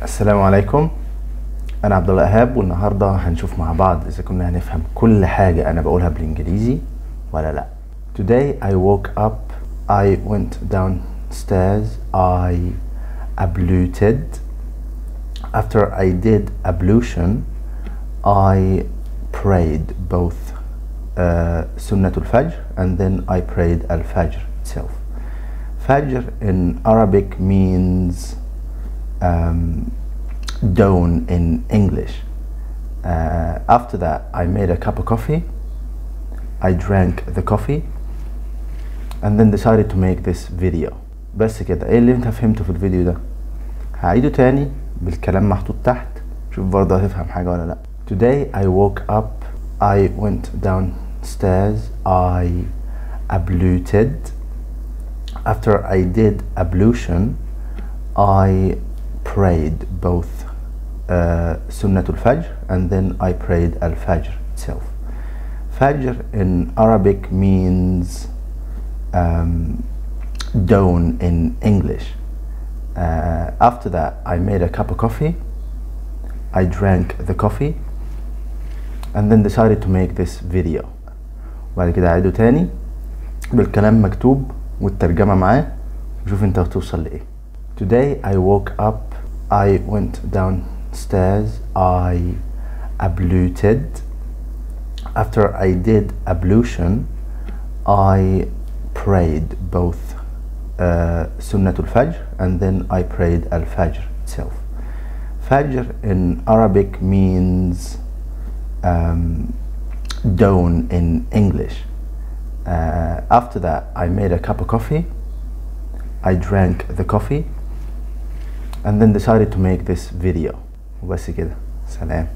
السلام عليكم. انا عبد الله ايهاب، والنهارده هنشوف مع بعض اذا كنا هنفهم كل حاجه انا بقولها بالانجليزي ولا لا. Today I woke up, I went downstairs, I abluted. After I did ablution, I prayed both Sunnatul Fajr and then I prayed Al-Fajr itself. Fajr in Arabic means dawn in English. After that I made a cup of coffee, I drank the coffee and then decided to make this video. بس كده. ايه اللي انت فهمته في الفيديو ده؟ هعيده تاني بالكلام محطوط تحت، شوف برضه هتفهم حاجة ولا لا. Today I woke up, I went downstairs, I abluted. After I did ablution, I prayed both Sunnatul Fajr and then I prayed Al-Fajr itself. Fajr in Arabic means dawn in English. After that I made a cup of coffee, I drank the coffee and then decided to make this video. وبعد كده أعيده تاني بالكلام مكتوب والترجمة معاه وشوف انت هتوصل لإيه. Today I woke up, I went downstairs, I abluted. After I did ablution, I prayed both Sunnatul Fajr and then I prayed Al-Fajr itself. Fajr in Arabic means dawn in English. After that I made a cup of coffee, I drank the coffee and then decided to make this video. وبس كده. سلام.